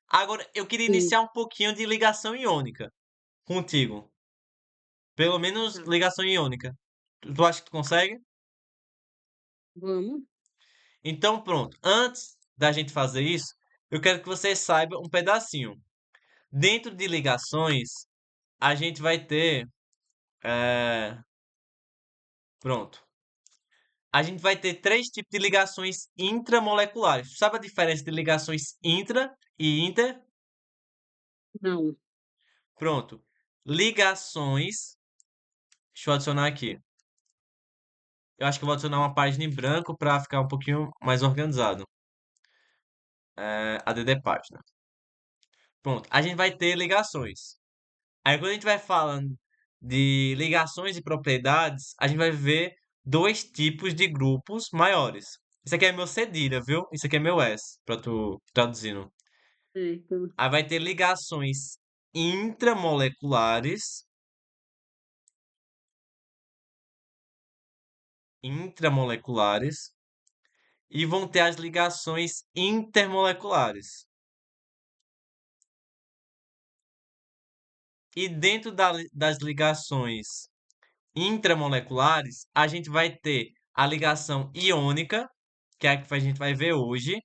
Agora, eu queria Sim, iniciar um pouquinho de ligação iônica contigo. Pelo menos tá. ligação iônica. Tu acha que tu consegue? Vamos. Então, pronto. Antes da gente fazer isso, eu quero que você saiba um pedacinho. Dentro de ligações, a gente vai ter. Pronto. A gente vai ter três tipos de ligações intramoleculares. Tu sabe a diferença de ligações intra e inter? Não. Pronto. Ligações. Deixa eu adicionar aqui. Eu acho que eu vou adicionar uma página em branco para ficar um pouquinho mais organizado. ADD página. Pronto. A gente vai ter ligações. Aí quando a gente vai falando de ligações e propriedades, a gente vai ver dois tipos de grupos maiores. Isso aqui é meu cedilha, viu? Isso aqui é meu S, para tu traduzindo. Certo. Aí vai ter ligações intramoleculares, intramoleculares, e vão ter as ligações intermoleculares. E dentro das ligações intramoleculares, a gente vai ter a ligação iônica, que é a que a gente vai ver hoje,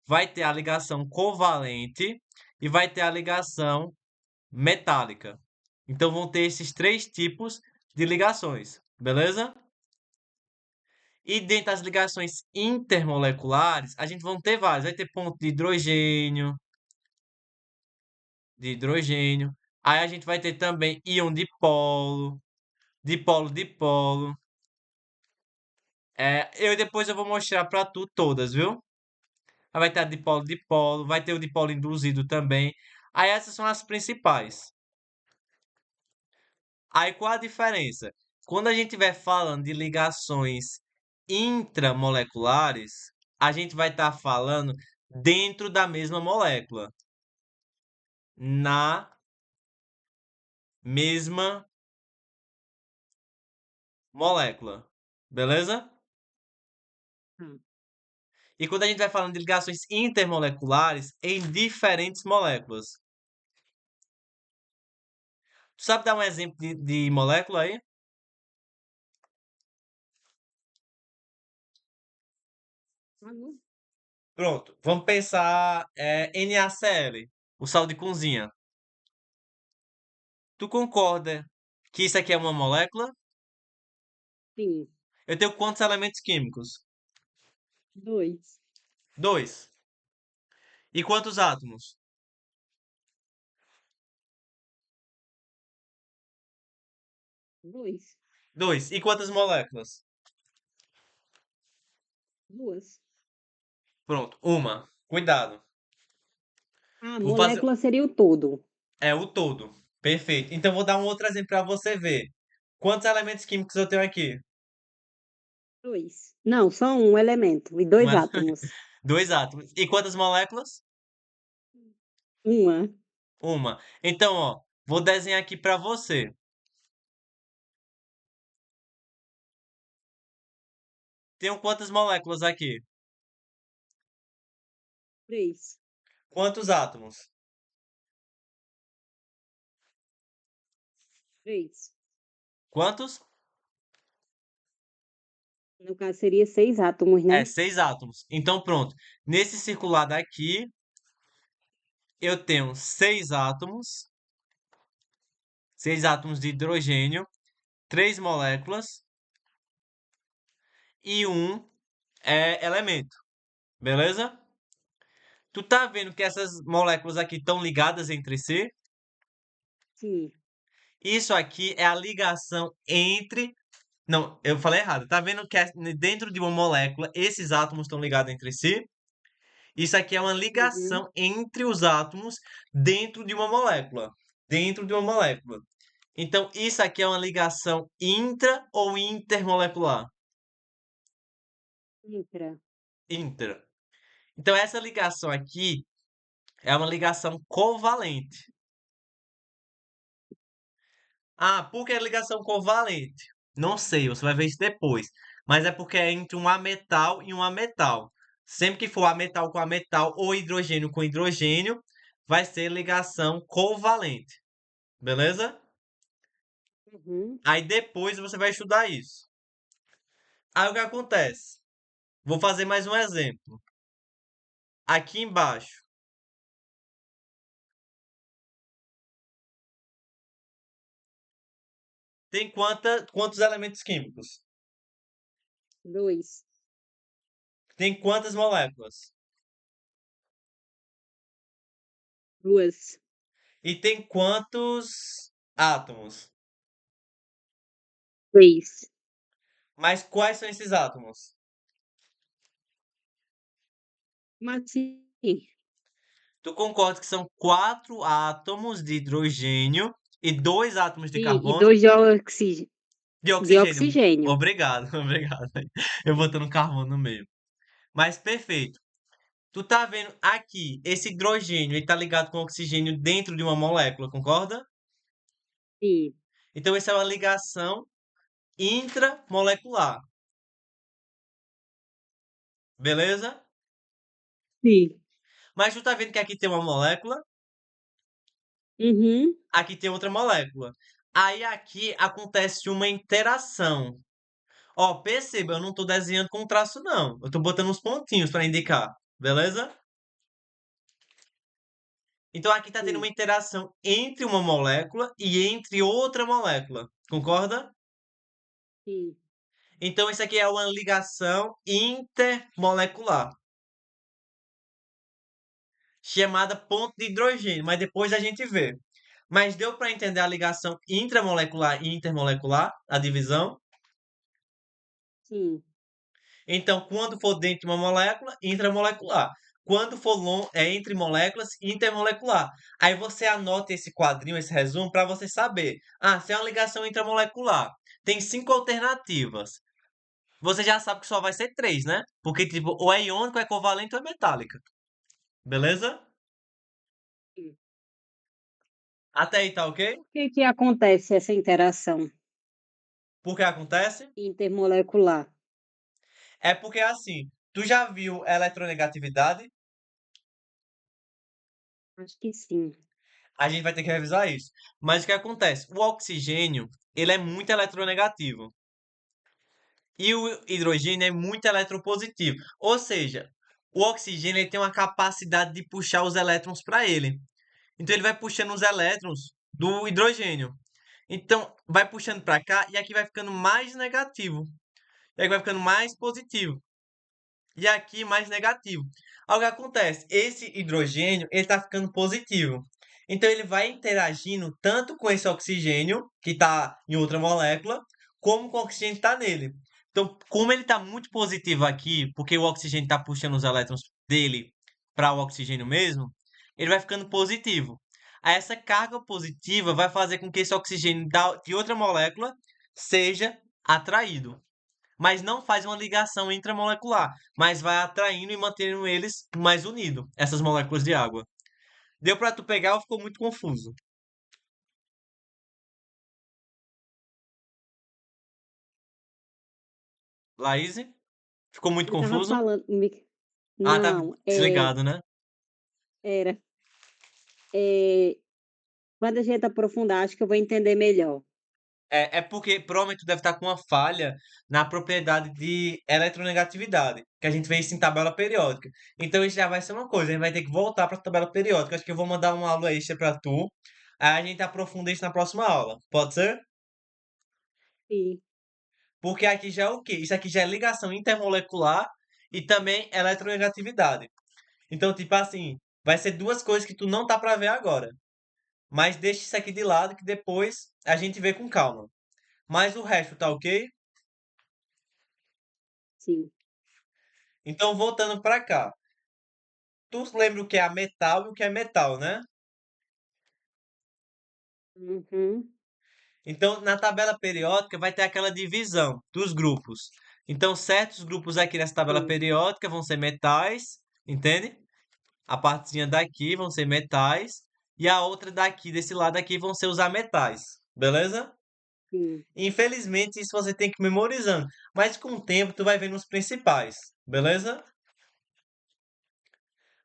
vai ter a ligação covalente e vai ter a ligação metálica. Então vão ter esses três tipos de ligações, beleza? E dentro das ligações intermoleculares, a gente vão ter várias. Vai ter ponto de hidrogênio, de hidrogênio. Aí a gente vai ter também íon dipolo, dipolo, dipolo. Eu depois eu vou mostrar para tu todas, viu? Aí vai ter a dipolo, dipolo, vai ter o dipolo induzido também. Aí essas são as principais. Aí qual a diferença? Quando a gente estiver falando de ligações intramoleculares, a gente vai estar falando dentro da mesma molécula, na mesma molécula, beleza? Tá. E quando a gente vai falando de ligações intermoleculares em diferentes moléculas. Tu sabe dar um exemplo de molécula aí? Vamos. Pronto, vamos pensar NaCl, o sal de cozinha. Tu concorda que isso aqui é uma molécula? Sim. Eu tenho quantos elementos químicos? Dois. Dois. E quantos átomos? Dois. Dois. E quantas moléculas? Duas. Pronto, uma. Cuidado. A Vou fazer. molécula seria o todo. É o todo. Perfeito. Então vou dar um outro exemplo para você ver. Quantos elementos químicos eu tenho aqui? Dois. Não, só um elemento e dois Uma- átomos. Dois átomos. E quantas moléculas? Uma. Uma. Então, ó, vou desenhar aqui para você. Tenho quantas moléculas aqui? Três. Quantos átomos? Três. Quantos? No caso, seria seis átomos, É, né? seis átomos. Então, pronto. Nesse circular daqui, eu tenho seis átomos de hidrogênio, três moléculas e um elemento. Beleza? Tu tá vendo que essas moléculas aqui estão ligadas entre si? Sim. Isso aqui é a ligação entre. Não, eu falei errado. Tá vendo que dentro de uma molécula esses átomos estão ligados entre si? Isso aqui é uma Uhum. ligação entre os átomos dentro de uma molécula. Dentro de uma molécula. Então, isso aqui é uma ligação intra ou intermolecular? Intra. Intra. Então, essa ligação aqui é uma ligação covalente. Ah, por que ligação covalente? Não sei, você vai ver isso depois. Mas é porque é entre um ametal e um ametal. Sempre que for ametal com ametal ou hidrogênio com hidrogênio, vai ser ligação covalente, beleza? Uhum. Aí depois você vai estudar isso. Aí o que acontece? Vou fazer mais um exemplo. Aqui embaixo, tem quantos elementos químicos? 2. Tem quantas moléculas? 2. E tem quantos átomos? 3. Mas quais são esses átomos? Como assim? Tu concorda que são 4 átomos de hidrogênio e 2 átomos de Sim, e carbono? 2 De de oxigênio. oxigênio. Obrigado, obrigado. Eu botando carbono no meio. Mas perfeito. Tu tá vendo aqui, esse hidrogênio, ele tá ligado com oxigênio dentro de uma molécula, concorda? Sim, Então, essa é uma ligação intramolecular, beleza? sim. Mas tu tá vendo que aqui tem uma molécula, Uhum. aqui tem outra molécula. Aí aqui acontece uma interação. Ó, perceba, eu não tô desenhando com traço, não. Eu tô botando uns pontinhos para indicar, beleza? Então aqui tá tendo uma Sim, interação entre uma molécula e entre outra molécula, concorda? sim, Então isso aqui é uma ligação intermolecular, chamada ponto de hidrogênio, mas depois a gente vê. Mas deu para entender a ligação intramolecular e intermolecular, a divisão? sim, Então, quando for dentro de uma molécula, intramolecular. Quando for entre moléculas, intermolecular. Aí você anota esse quadrinho, esse resumo, para você saber. Ah, se é uma ligação intramolecular, tem 5 alternativas. Você já sabe que só vai ser 3, né? Porque, tipo, ou é iônico, é covalente ou é metálica. Beleza? sim. Até aí tá ok? Por que que acontece essa interação Por que acontece? intermolecular? É porque, assim, tu já viu eletronegatividade? Acho que sim. A gente vai ter que revisar isso. Mas o que acontece? O oxigênio, ele é muito eletronegativo. E o hidrogênio é muito eletropositivo. Ou seja, o oxigênio ele tem uma capacidade de puxar os elétrons para ele. Então ele vai puxando os elétrons do hidrogênio. Então vai puxando para cá e aqui vai ficando mais negativo. E aqui vai ficando mais positivo. E aqui mais negativo. Aí o que acontece? Esse hidrogênio ele está ficando positivo. Então ele vai interagindo tanto com esse oxigênio que está em outra molécula, como com o oxigênio que está nele. Então, como ele está muito positivo aqui, porque o oxigênio está puxando os elétrons dele para o oxigênio mesmo, ele vai ficando positivo. Aí essa carga positiva vai fazer com que esse oxigênio de outra molécula seja atraído, mas não faz uma ligação intramolecular, mas vai atraindo e mantendo eles mais unidos, essas moléculas de água. Deu para tu pegar ou ficou muito confuso? Laís, ficou muito Eu estava confuso? falando Ah, tá não, desligado, né? era, eh, quando a gente aprofundar, acho que eu vou entender melhor. É porque provavelmente tu deve estar com uma falha na propriedade de eletronegatividade, que a gente vê isso em tabela periódica. Então isso já vai ser uma coisa, a gente vai ter que voltar para a tabela periódica. Acho que eu vou mandar uma aula extra para tu, aí a gente aprofunda isso na próxima aula. Pode ser? Sim. Porque aqui já é o quê? Isso aqui já é ligação intermolecular e também eletronegatividade. Então, tipo assim, vai ser duas coisas que tu não tá para ver agora. Mas deixa isso aqui de lado que depois a gente vê com calma. Mas o resto tá ok? Sim. Então, voltando para cá. Tu lembra o que é a metal e o que é metal, né? Uhum. Então, na tabela periódica vai ter aquela divisão dos grupos. Então, certos grupos aqui nessa tabela Sim, periódica vão ser metais, entende? A partezinha daqui vão ser metais e a outra daqui, desse lado aqui, vão ser os ametais, beleza? sim. Infelizmente, isso você tem que ir memorizando, mas com o tempo tu vai vendo os principais, beleza?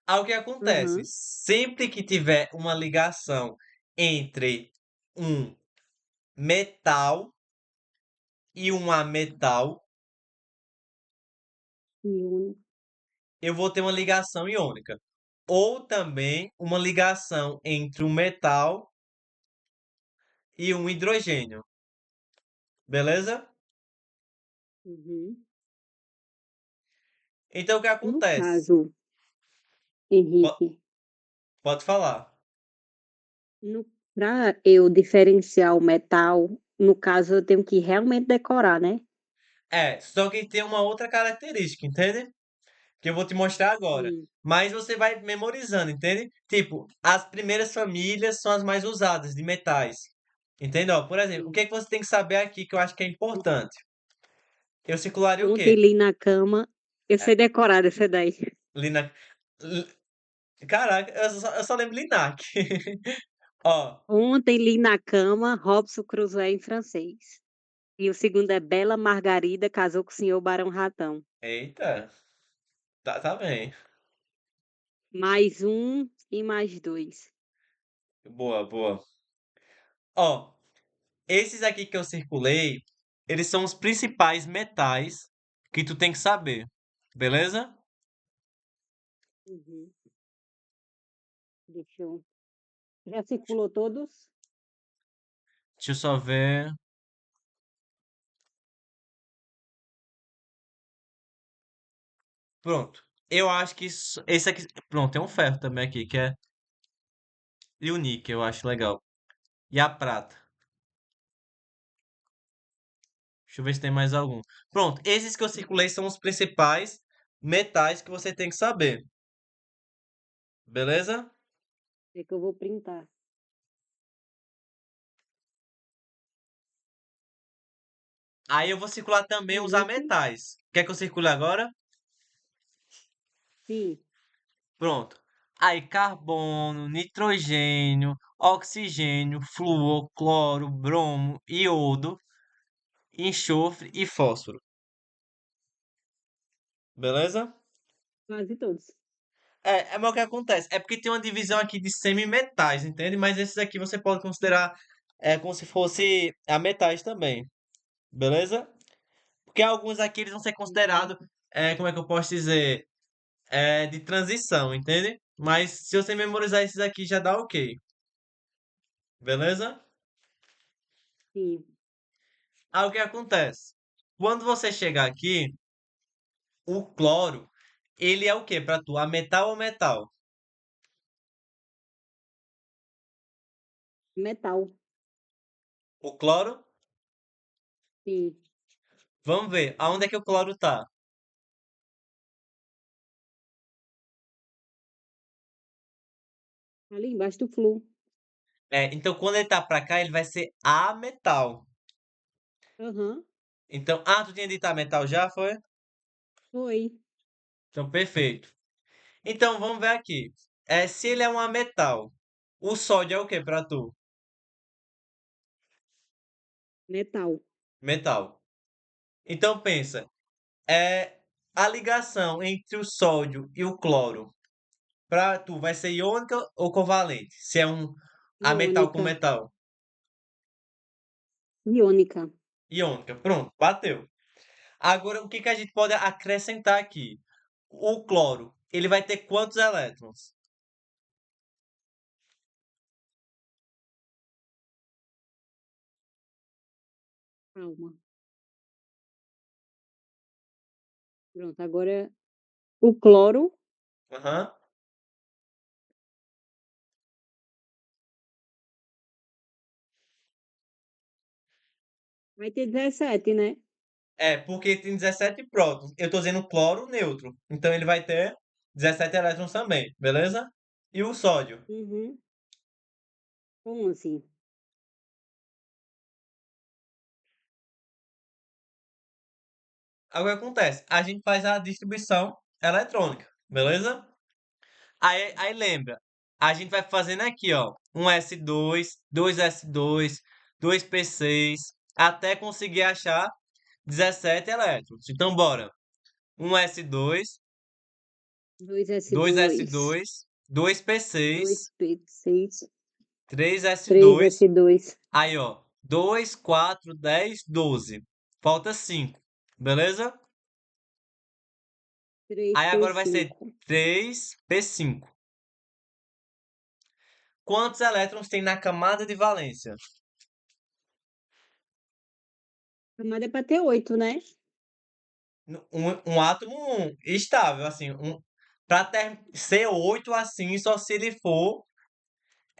Aí o que acontece? Aham. Sempre que tiver uma ligação entre um metal e um ametal, Iônico. eu vou ter uma ligação iônica. Ou também uma ligação entre um metal e um hidrogênio. Beleza? Uhum. Então o que No acontece? caso, Po- Henrique, Pode falar. para eu diferenciar o metal, no caso, eu tenho que realmente decorar, né? É, só que tem uma outra característica, entende? Que eu vou te mostrar agora. Sim. Mas você vai memorizando, entende? Tipo, as primeiras famílias são as mais usadas de metais. Entende? Ó, por exemplo, o Sim. que é que você tem que saber aqui que eu acho que é importante? Eu circularia o Ontem quê? li na cama, eu sei decorar essa daí. Lina... L- Caraca, eu só lembro Linac. Ó, Ontem li na cama, Robson Crusoe em francês. E o segundo é Bela Margarida casou com o senhor Barão Ratão. eita, tá bem. Mais um e mais dois. Boa, boa. Ó, esses aqui que eu circulei, eles são os principais metais que tu tem que saber. Beleza? Uhum. Deixa eu... Já circulou todos? Deixa eu só ver. Pronto. Eu acho que esse aqui. Pronto, tem um ferro também aqui, que é. E o níquel, eu acho legal. E a prata. Deixa eu ver se tem mais algum. Pronto, esses que eu circulei são os principais metais que você tem que saber. Beleza? É que eu vou printar. Aí eu vou circular também os Henrique? ametais. Quer que eu circule agora? Sim. Pronto. Aí, carbono, nitrogênio, oxigênio, flúor, cloro, bromo, iodo, enxofre e fósforo. Beleza? Quase todos. Mas o que acontece? É porque tem uma divisão aqui de semimetais, entende? Mas esses aqui você pode considerar como se fosse a metais também. Beleza? Porque alguns aqui eles vão ser Uhum. considerados, como é que eu posso dizer? De transição, entende? Mas se você memorizar esses aqui já dá ok. Beleza? Sim. Aí o que acontece? Quando você chegar aqui, o cloro, ele é o que para tu? A metal ou metal? Metal. O cloro? Sim. Vamos ver. Aonde é que o cloro tá? Ali embaixo do flu. Então quando ele tá pra cá, ele vai ser ametal. Aham. Então, tu tinha dito ametal já, foi? Foi. Então, perfeito. Então, vamos ver aqui. Se ele é um ametal, o sódio é o que pra tu? Metal. Metal. Então, pensa. É, a ligação entre o sódio e o cloro pra tu vai ser iônica ou covalente? Se é um a metal com Iônica. metal. Iônica. Iônica. Pronto, bateu. Agora, o que que a gente pode acrescentar aqui? O cloro, ele vai ter quantos elétrons? Calma. Pronto, agora o cloro Aham. vai ter 17, né? Porque tem 17 prótons. Eu tô dizendo cloro neutro. Então ele vai ter 17 elétrons também, beleza? E o sódio? Uhum. Como assim? Aí o que acontece? A gente faz a distribuição eletrônica, beleza? Aí lembra, a gente vai fazendo aqui, ó, um S2, dois S2, dois P6, até conseguir achar 17 elétrons. Então, bora. Um S2, Dois s dois s dois, dois, dois p dois seis, p seis, três s três dois. s dois, Aí, ó. 2, 4, 10, 12. Falta 5. Beleza? três Aí p agora vai ser cinco. 3p5. Quantos elétrons tem na camada de valência? Camada é para ter 8, né? Um átomo estável, assim. Para ser 8 assim, só se ele for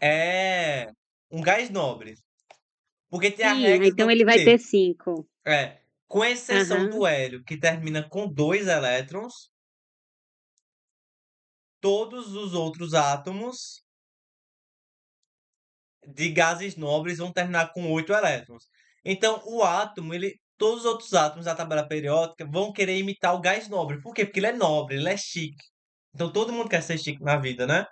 é, um gás nobre. Porque tem a Sim, regra então do ele vai T. ter 5. Com exceção Aham. do hélio, que termina com 2 elétrons, todos os outros átomos de gases nobres vão terminar com 8 elétrons. Então, o átomo, todos os outros átomos da tabela periódica vão querer imitar o gás nobre. Por quê? Porque ele é nobre, ele é chique. Então, todo mundo quer ser chique na vida, né?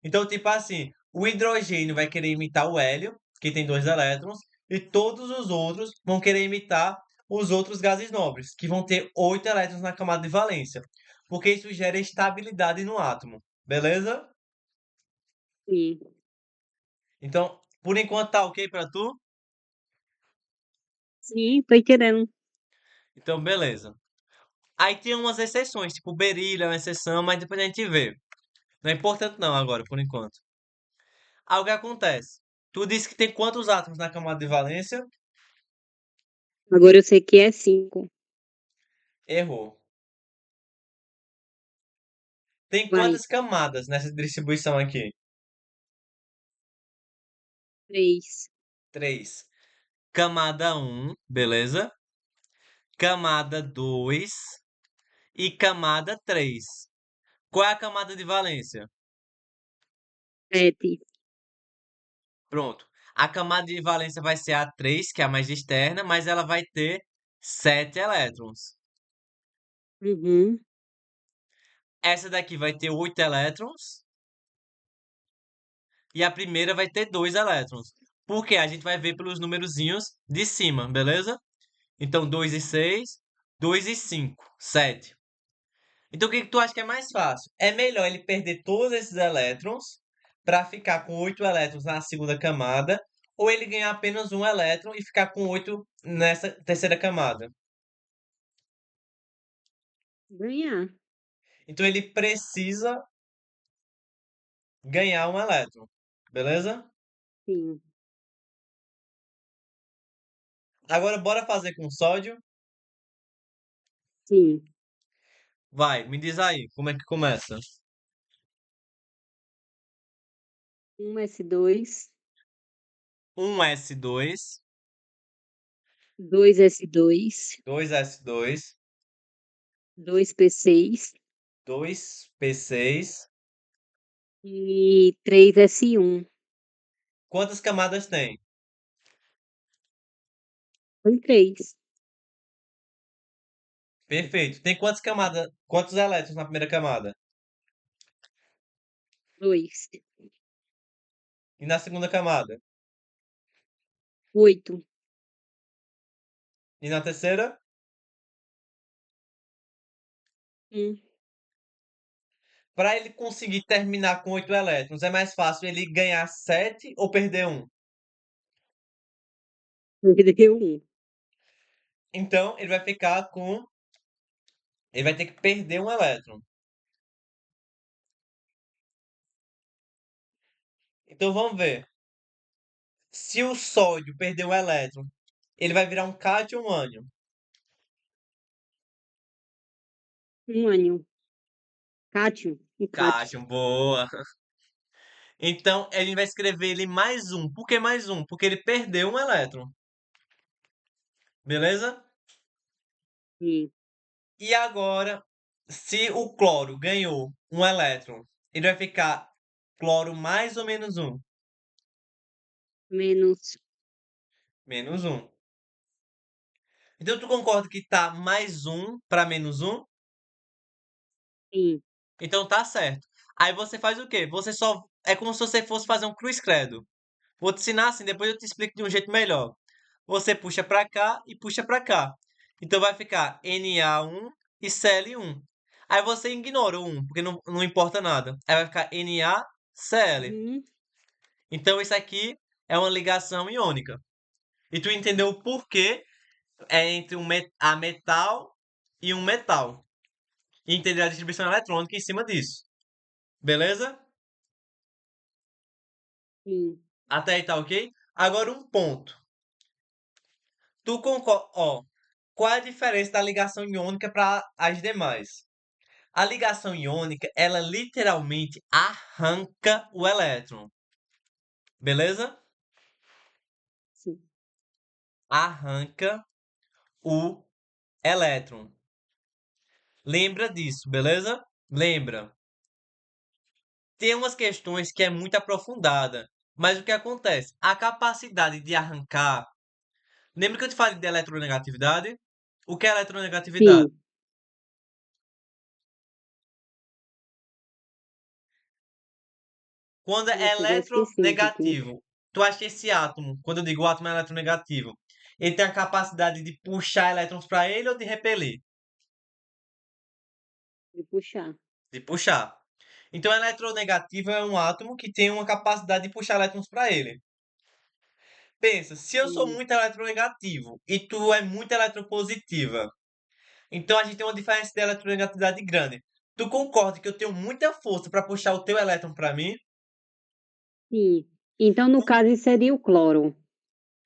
Então, tipo assim, o hidrogênio vai querer imitar o hélio, que tem 2 elétrons, e todos os outros vão querer imitar os outros gases nobres, que vão ter 8 elétrons na camada de valência. Porque isso gera estabilidade no átomo. Beleza? Sim. Então, por enquanto tá ok pra tu? Sim, tô entendendo. Então, beleza. Aí tem umas exceções, tipo o berílio é uma exceção, mas depois a gente vê. Não é importante não agora, por enquanto. Aí o que acontece? Tu disse que tem quantos átomos na camada de valência? Agora eu sei que é 5. Errou. Tem Vai. quantas camadas nessa distribuição aqui? 3. Três. Camada um, beleza? Camada 2 e camada 3. Qual é a camada de valência? 7. Pronto. A camada de valência vai ser a 3, que é a mais externa, mas ela vai ter 7 elétrons. Uhum. Essa daqui vai ter 8 elétrons e a primeira vai ter 2 elétrons. Porque a gente vai ver pelos numerozinhos de cima, beleza? Então 2 e 6, 2 e 5, 7. Então o que que tu acha que é mais fácil? É melhor ele perder todos esses elétrons para ficar com 8 elétrons na segunda camada, ou ele ganhar apenas um elétron e ficar com 8 nessa terceira camada? Ganhar. Então ele precisa ganhar um elétron, beleza? Sim. Agora bora fazer com sódio? Sim. Vai, me diz aí, como é que começa? 1s2, Um s dois, 2s2, dois s dois, 2p6 dois p seis. e 3s1. Quantas camadas tem? Tem 3. Perfeito. Tem quantas camadas, quantos elétrons na primeira camada? 2. E na segunda camada? 8. E na terceira? 1. Para ele conseguir terminar com 8 elétrons, é mais fácil ele ganhar 7 ou perder um? Perdeu 1. Então, ele vai ter que perder um elétron. Então, vamos ver. Se o sódio perder um elétron, ele vai virar um cátion ou um ânion? Um ânion. Cátion. Um cátion. Cátion, boa. Então, a gente vai escrever ele mais um. Por que mais um? Porque ele perdeu um elétron. Beleza? Sim. E agora, se o cloro ganhou um elétron, ele vai ficar cloro mais ou menos um? Menos. Menos um. Então, tu concorda que tá mais um para menos um? Sim. Então, tá certo. Aí você faz o quê? Você só... É como se você fosse fazer um cruz credo. Vou te ensinar assim, depois eu te explico de um jeito melhor. Você puxa para cá e puxa para cá. Então vai ficar Na1 e Cl1. Aí você ignora o 1, porque não importa nada. Aí vai ficar NaCl. Uhum. Então isso aqui é uma ligação iônica. E tu entendeu o porquê é entre a metal e um metal. E entender a distribuição eletrônica em cima disso. Beleza? Sim. Até aí tá ok? Agora um ponto. Tu concorda? Ó, qual é a diferença da ligação iônica para as demais? A ligação iônica, ela literalmente arranca o elétron. Beleza? Sim. Arranca o elétron. Lembra disso, beleza? Lembra. Tem umas questões que é muito aprofundada, mas o que acontece? A capacidade de arrancar. Lembra que eu te falei de eletronegatividade? O que é eletronegatividade? Sim. Quando é Nossa, eu já esqueci o que que é. eletronegativo, tu acha que esse átomo, quando eu digo o átomo é eletronegativo, ele tem a capacidade de puxar elétrons para ele ou de repelir? De puxar. De puxar. Então, eletronegativo é um átomo que tem uma capacidade de puxar elétrons para ele. Pensa, se eu sou Sim. muito eletronegativo e tu é muito eletropositiva, então a gente tem uma diferença de eletronegatividade grande. Tu concorda que eu tenho muita força para puxar o teu elétron para mim? Sim. Então, no caso, isso seria o cloro.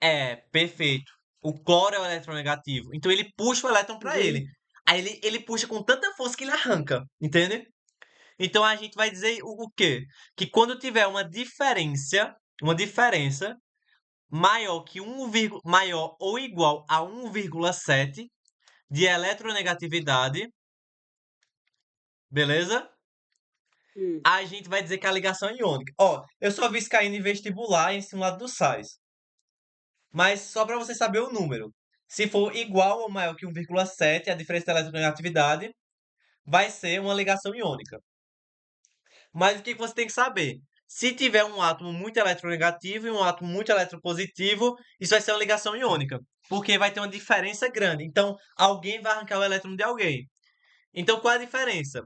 É, perfeito. O cloro é o eletronegativo. Então ele puxa o elétron para ele. Uhum. Aí ele puxa com tanta força que ele arranca, entende? Então a gente vai dizer o quê? Que quando tiver uma diferença maior que maior ou igual a 1,7 de eletronegatividade, beleza? Hum. A gente vai dizer que a ligação é iônica. Ó, eu só vi isso caindo em vestibular em simulado do sais. Mas só para você saber o número. Se for igual ou maior que 1,7, a diferença da eletronegatividade vai ser uma ligação iônica. Mas o que você tem que saber? Se tiver um átomo muito eletronegativo e um átomo muito eletropositivo, isso vai ser uma ligação iônica, porque vai ter uma diferença grande. Então, alguém vai arrancar o elétron de alguém. Então, qual é a diferença?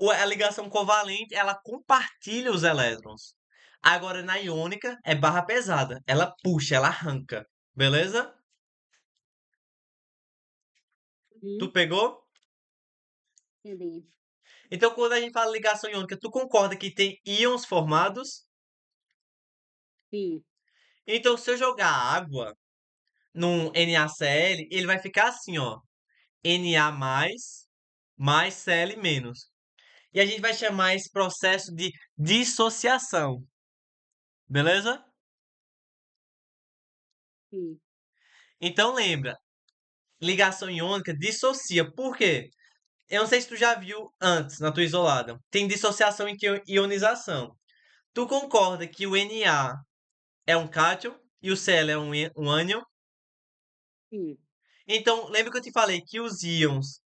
A ligação covalente, ela compartilha os elétrons. Agora, na iônica, é barra pesada. Ela puxa, ela arranca. Beleza? Tu Uhum. pegou? Entendi. Então, quando a gente fala ligação iônica, tu concorda que tem íons formados? Sim. Então, se eu jogar água num NaCl, ele vai ficar assim, ó. Na mais Cl menos. E a gente vai chamar esse processo de dissociação. Beleza? Sim. Então, lembra, ligação iônica dissocia. Por quê? Eu não sei se tu já viu antes na tua isolada. Tem dissociação e ionização. Tu concorda que o Na é um cátion e o Cl é um ânion? Sim. Então, lembra que eu te falei que os íons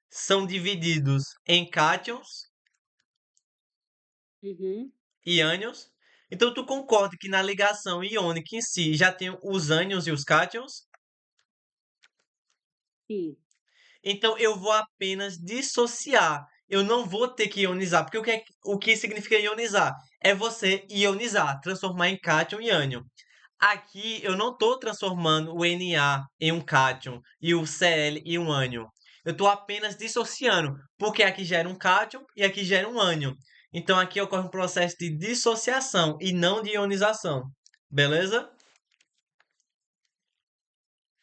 são divididos em cátions Uhum. e ânions? Então, tu concorda que na ligação iônica em si já tem os ânions e os cátions? Sim. Então, eu vou apenas dissociar. Eu não vou ter que ionizar, porque o que significa ionizar? É você ionizar, transformar em cátion e ânion. Aqui eu não estou transformando o Na em um cátion e o Cl em um ânion. Eu estou apenas dissociando, porque aqui gera um cátion e aqui gera um ânion. Então aqui ocorre um processo de dissociação e não de ionização. Beleza?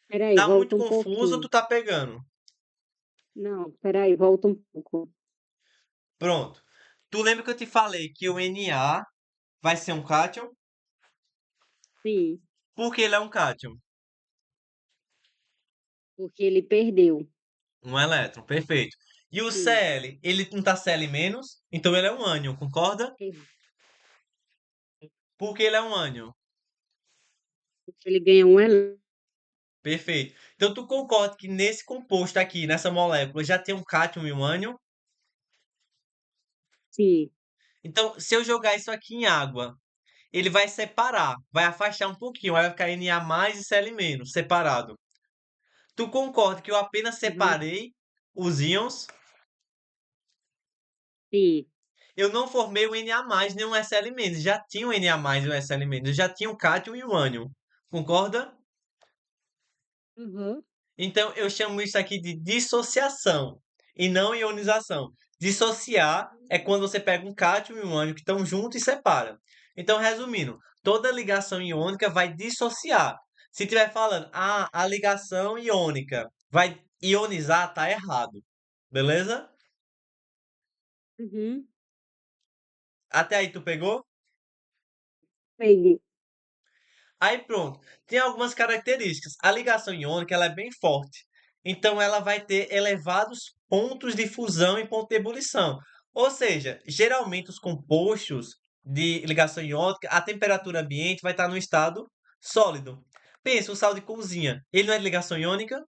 Espera Tá muito volta um confuso ou tu pouquinho. tá pegando? Não, espera volta um pouco. Pronto. Tu lembra que eu te falei que o Na vai ser um cátion? Sim, Por que ele é um cátion? porque ele perdeu. Um elétron, perfeito. E o Sim. Cl, ele não tá Cl menos, então ele é um ânion, concorda? Per Por que ele é um ânion? Porque ele ganha um elé Perfeito. Então tu concorda que nesse composto aqui, nessa molécula, já tem um cátion e um ânion? sim. Então, se eu jogar isso aqui em água, ele vai separar, vai afastar um pouquinho, aí vai ficar Na mais e Cl menos, separado. Tu concorda que eu apenas Uhum. separei os íons? Sim. Eu não formei o Na+, nem o SL-. Já tinha o Na+ e o SL-. Já tinha o cátion e o ânion. Concorda? Uhum. Então, eu chamo isso aqui de dissociação e não ionização. Dissociar é quando você pega um cátion e um ânion que estão juntos e separa. Então, resumindo, toda ligação iônica vai dissociar. Se estiver falando, a ligação iônica vai ionizar, tá errado. Beleza? Uhum. Até aí tu pegou? Peguei. Aí pronto. Tem algumas características. A ligação iônica ela é bem forte. Então ela vai ter elevados pontos de fusão e ponto de ebulição. Ou seja, geralmente os compostos de ligação iônica, a temperatura ambiente vai estar no estado sólido. Pensa, o sal de cozinha, ele não é de ligação iônica?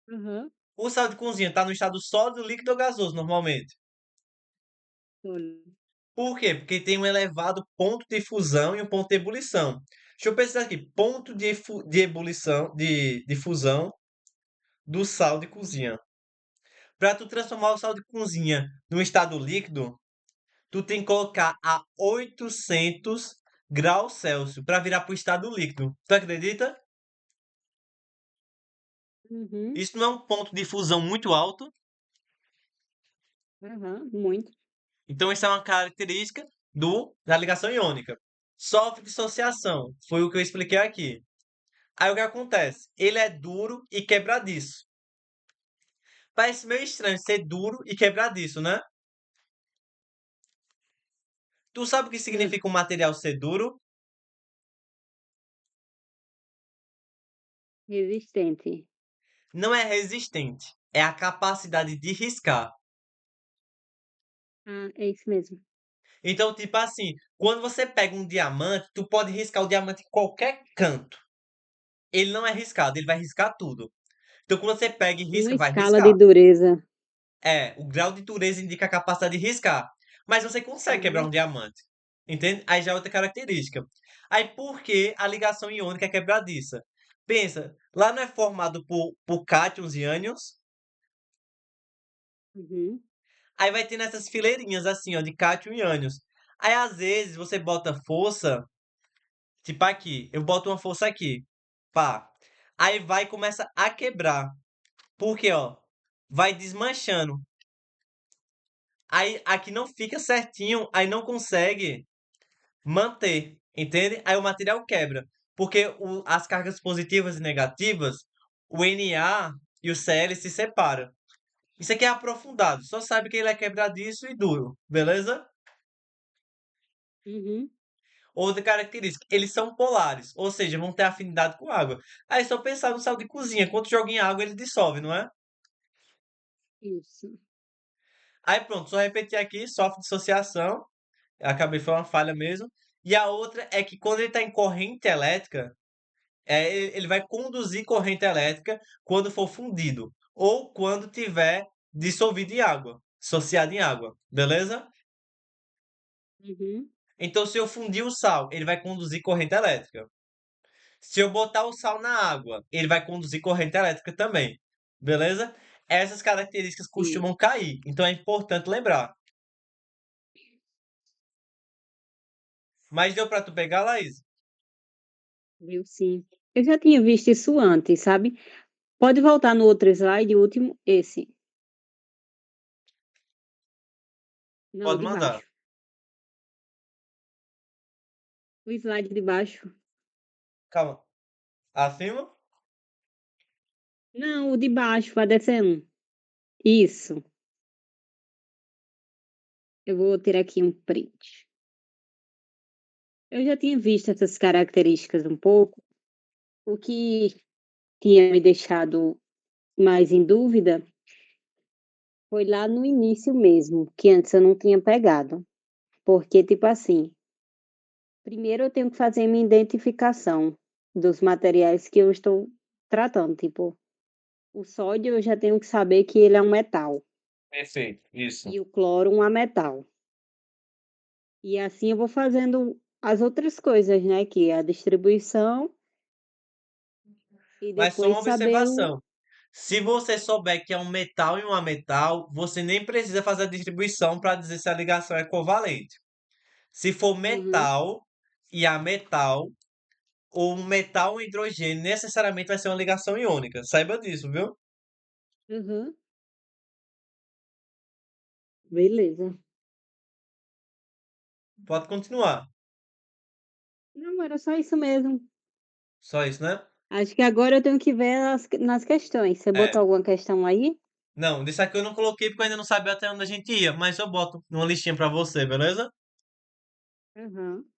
Uhum. O sal de cozinha está no estado sólido, líquido ou gasoso normalmente. Olha. Por quê? Porque tem um elevado ponto de fusão e um ponto de ebulição. Deixa eu pesquisar aqui. Ponto de ebulição, de fusão do sal de cozinha. Para tu transformar o sal de cozinha num estado líquido, tu tem que colocar a 800 graus Celsius para virar para o estado líquido. Tu acredita? Uhum. Isso não é um ponto de fusão muito alto. Aham, muito. Então, isso é uma característica da ligação iônica. Sofre dissociação. Foi o que eu expliquei aqui. Aí o que acontece? Ele é duro e quebradiço. Parece meio estranho ser duro e quebradiço, né? Tu sabe o que Hum. significa um material ser duro? Resistente. Não é resistente, é a capacidade de riscar. Ah, é isso mesmo. Então, tipo assim, quando você pega um diamante, tu pode riscar o diamante em qualquer canto. Ele não é riscado, ele vai riscar tudo. Então, quando você pega e Uma risca, vai escala de riscar. dureza. É, o grau de dureza indica a capacidade de riscar. Mas você consegue quebrar Uhum. um diamante. Entende? Aí já é outra característica. Aí por que a ligação iônica é quebradiça? Pensa, lá não é formado por cátions e ânions? Uhum. Aí vai ter nessas fileirinhas assim, ó, de cátion e ânions. Aí às vezes você bota força, tipo aqui, eu boto uma força aqui, pá. Aí vai e começa a quebrar. Por quê, ó? Vai desmanchando. Aí aqui não fica certinho, aí não consegue manter, entende? Aí o material quebra, porque as cargas positivas e negativas, o Na e o Cl se separam. Isso aqui é aprofundado, só sabe que ele é quebradiço e duro, beleza? Uhum. Outra característica, eles são polares, ou seja, vão ter afinidade com água. Aí só pensar no sal de cozinha, quando joga em água ele dissolve, não é? Isso. Aí pronto, só repetir aqui, sofre dissociação, acabei, foi uma falha mesmo. E a outra é que quando ele está em corrente elétrica, ele vai conduzir corrente elétrica quando for fundido ou quando tiver dissolvido em água, dissociado em água, beleza? Uhum. Então, se eu fundir o sal, ele vai conduzir corrente elétrica. Se eu botar o sal na água, ele vai conduzir corrente elétrica também, beleza? Essas características Sim. costumam cair, então é importante lembrar. Mas deu para tu pegar, Laís? Viu, sim. Eu já tinha visto isso antes, sabe. Pode voltar no outro slide, o último, esse. Não, o Pode de mandar. baixo. O slide de baixo. Calma. Acima? Não, o de baixo, vai descendo. Isso. Eu vou ter aqui um print. Eu já tinha visto essas características um pouco, o que tinha me deixado mais em dúvida foi lá no início mesmo, que antes eu não tinha pegado. Porque, tipo assim, primeiro eu tenho que fazer minha identificação dos materiais que eu estou tratando. Tipo, o sódio eu já tenho que saber que ele é um metal Perfeito, isso. e o cloro um ametal. E assim eu vou fazendo as outras coisas, né? Que é a distribuição e Mas só uma depois saber o. observação. Se você souber que é um metal e um ametal, você nem precisa fazer a distribuição para dizer se a ligação é covalente. Se for Uhum, metal e ametal, ou um metal e hidrogênio, necessariamente vai ser uma ligação iônica. Saiba disso, viu? uhum. Beleza. Pode continuar. Não, era só isso mesmo. Só isso, né? Acho que agora eu tenho que ver nas questões. Você botou É. alguma questão aí? Não, disso aqui eu não coloquei porque eu ainda não sabia até onde a gente ia, mas eu boto numa listinha pra você, beleza? Uhum.